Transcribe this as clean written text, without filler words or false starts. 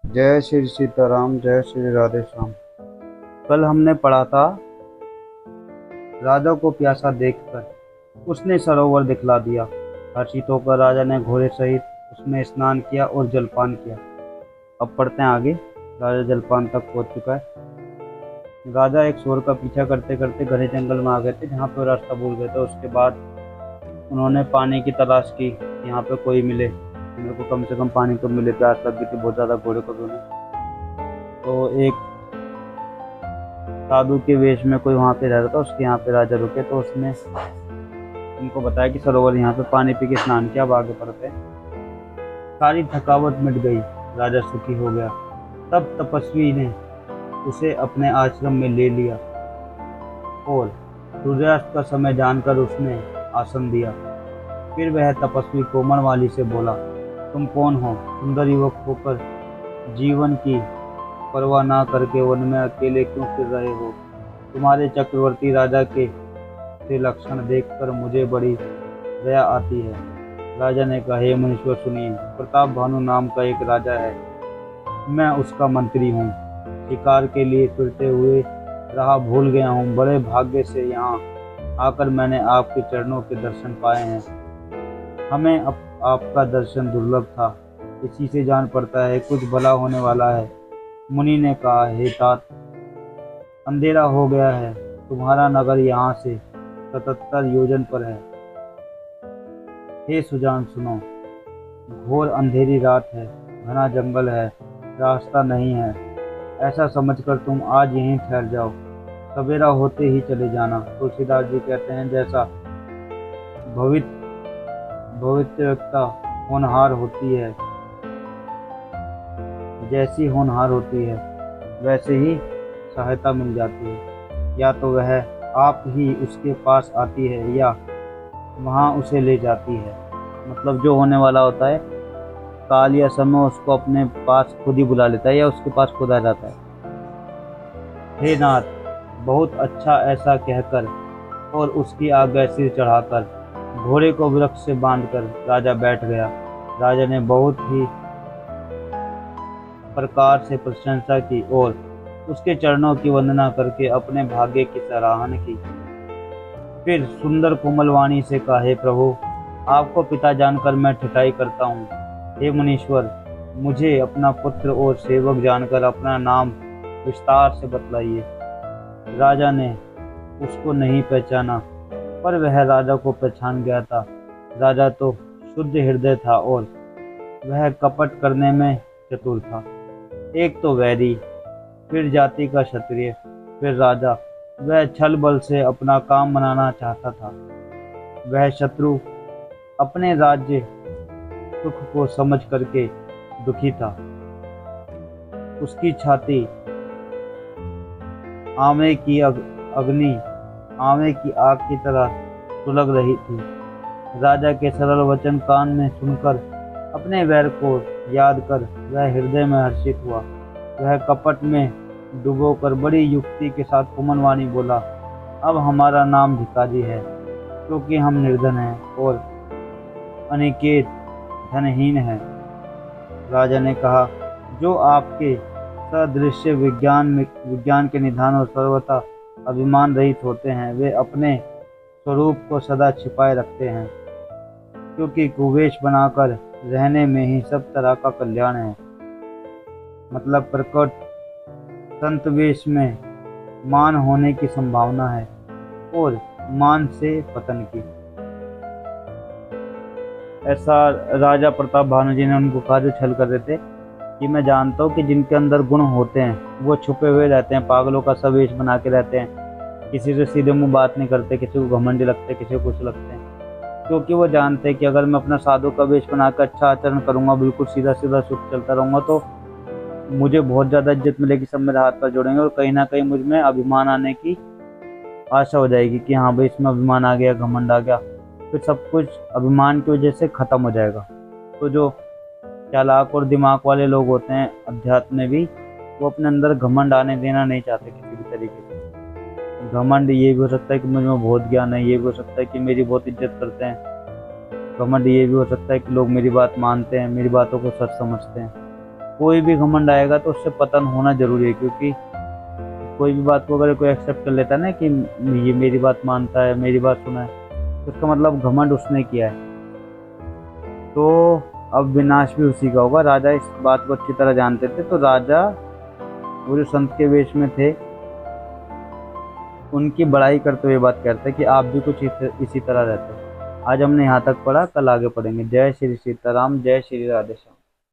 जय श्री सीताराम, जय श्री राधे श्याम। कल हमने पढ़ा था, राजा को प्यासा देखकर उसने सरोवर दिखला दिया। हर्षित होकर राजा ने घोड़े सहित उसमें स्नान किया और जलपान किया। अब पढ़ते हैं आगे। राजा जलपान तक पहुंच चुका है। राजा एक शोर का पीछा करते करते घने जंगल में आ गए थे, जहाँ पे वो रास्ता भूल गए थे। उसके बाद उन्होंने पानी की तलाश की, यहाँ पे कोई मिले, मेरे को कम से कम पानी तो मिले। प्यास लग गई थी बहुत ज़्यादा घोड़े को भी। तो एक साधु के वेश में कोई वहाँ पे रह रहा था, उसके यहाँ पे राजा रुके। तो उसने उनको बताया कि सरोवर यहाँ पे पानी पी के स्नान किया। अब आगे बढ़ते हैं। सारी थकावट मिट गई, राजा सुखी हो गया। तब तपस्वी ने उसे अपने आश्रम में ले लिया और सूर्यास्त का समय जानकर उसने आसन दिया। फिर वह तपस्वी कोमलवाली से बोला, तुम कौन हो? सुंदर युवक होकर जीवन की परवाह ना करके वन में अकेले क्यों फिर रहे हो? तुम्हारे चक्रवर्ती राजा के से लक्षण देखकर मुझे बड़ी दया आती है। राजा ने कहा, हे मुनीश्वर सुनिए, प्रताप भानु नाम का एक राजा है, मैं उसका मंत्री हूँ। शिकार के लिए फिरते हुए राह भूल गया हूँ। बड़े भाग्य से यहाँ आकर मैंने आपके चरणों के दर्शन पाए हैं। हमें आपका दर्शन दुर्लभ था, इसी से जान पड़ता है कुछ भला होने वाला है। मुनि ने कहा, हे तात, अंधेरा हो गया है, तुम्हारा नगर यहाँ से 77 योजन पर है। हे सुजान सुनो, घोर अंधेरी रात है, घना जंगल है, रास्ता नहीं है। ऐसा समझकर तुम आज यहीं ठहर जाओ, सवेरा होते ही चले जाना। तुलसीदास जी कहते हैं, जैसा भविष्यवक्ता होनहार होती है, जैसी होनहार होती है वैसे ही सहायता मिल जाती है। या तो वह आप ही उसके पास आती है या वहाँ उसे ले जाती है। मतलब जो होने वाला होता है, काल या समय उसको अपने पास खुद ही बुला लेता है या उसके पास खुद आ जाता है। हे नाथ, बहुत अच्छा, ऐसा कहकर और उसकी आज्ञा सिर चढ़ाकर घोड़े को वृक्ष से बांधकर राजा बैठ गया। राजा ने बहुत ही प्रकार से प्रशंसा की और उसके चरणों की वंदना करके अपने भाग्य की सराहना की। फिर सुंदर कोमल वाणी से कहा, हे प्रभु, आपको पिता जानकर मैं ठिठाई करता हूँ। हे मुनीश्वर, मुझे अपना पुत्र और सेवक जानकर अपना नाम विस्तार से बतलाइए। राजा ने उसको नहीं पहचाना, पर वह राजा को पहचान गया था। राजा तो शुद्ध हृदय था और वह कपट करने में चतुर था। एक तो वैरी, फिर जाति का क्षत्रिय, फिर राजा। वह छल बल से अपना काम बनाना चाहता था। वह शत्रु अपने राज्य सुख को समझ करके दुखी था। उसकी छाती आमे की आग की तरह सुलग रही थी। राजा के सरल वचन कान में सुनकर अपने वैर को याद कर वह हृदय में हर्षित हुआ। वह कपट में डुबोकर बड़ी युक्ति के साथ कोमल वाणी बोला, अब हमारा नाम भिखारी है, क्योंकि हम निर्धन हैं और अनिकेत धनहीन हैं। राजा ने कहा, जो आपके सदृश्य विज्ञान के निधान और सर्वथा अभिमान रहित होते हैं, वे अपने स्वरूप को सदा छिपाए रखते हैं, क्योंकि कुवेश बनाकर रहने में ही सब तरह का कल्याण है। मतलब प्रकट संत वेश में मान होने की संभावना है और मान से पतन की। ऐसा राजा प्रताप भानु जी ने उनको कहा जो छल कर रहे थे, कि मैं जानता हूँ कि जिनके अंदर गुण होते हैं वो छुपे हुए रहते हैं, पागलों का सब वेश बना के रहते हैं, किसी से सीधे मुंह बात नहीं करते, किसी को घमंडी लगते, किसी को कुछ लगते हैं। क्योंकि वो जानते हैं कि अगर मैं अपना साधु का वेश बनाकर अच्छा आचरण करूंगा, बिल्कुल सीधा सीधा सुख चलता रहूंगा, तो मुझे बहुत ज़्यादा इज्जत मिलेगी, सब मेरे हाथ पर जोड़ेंगे और कहीं ना कहीं मुझ में अभिमान आने की आशा हो जाएगी कि हाँ भाई, इसमें अभिमान आ गया, घमंड आ गया, फिर सब कुछ अभिमान की वजह से ख़त्म हो जाएगा। तो जो चालाक और दिमाग वाले लोग होते हैं अध्यात्म में भी, वो अपने अंदर घमंड आने देना नहीं चाहते किसी भी तरीके से। घमंड ये भी हो सकता है कि मुझ में बहुत ज्ञान है, ये भी हो सकता है कि मेरी बहुत इज्जत करते हैं। घमंड ये भी हो सकता है कि लोग मेरी बात मानते हैं, मेरी बातों को सच समझते हैं। कोई भी घमंड आएगा तो उससे पतन होना जरूरी है, क्योंकि कोई भी बात को अगर कोई एक्सेप्ट कर लेता है ना कि ये मेरी बात मानता है, मेरी बात सुना है, तो उसका मतलब घमंड उसने किया है। तो अब विनाश भी उसी का होगा। राजा इस बात को अच्छी तरह जानते थे, तो राजा वो जो संत के वेश में थे उनकी बड़ाई करते हुए बात करते कि आप भी कुछ इसी तरह रहते। आज हमने यहाँ तक पढ़ा, कल आगे पढ़ेंगे। जय श्री सीताराम, जय श्री राधेश्याम।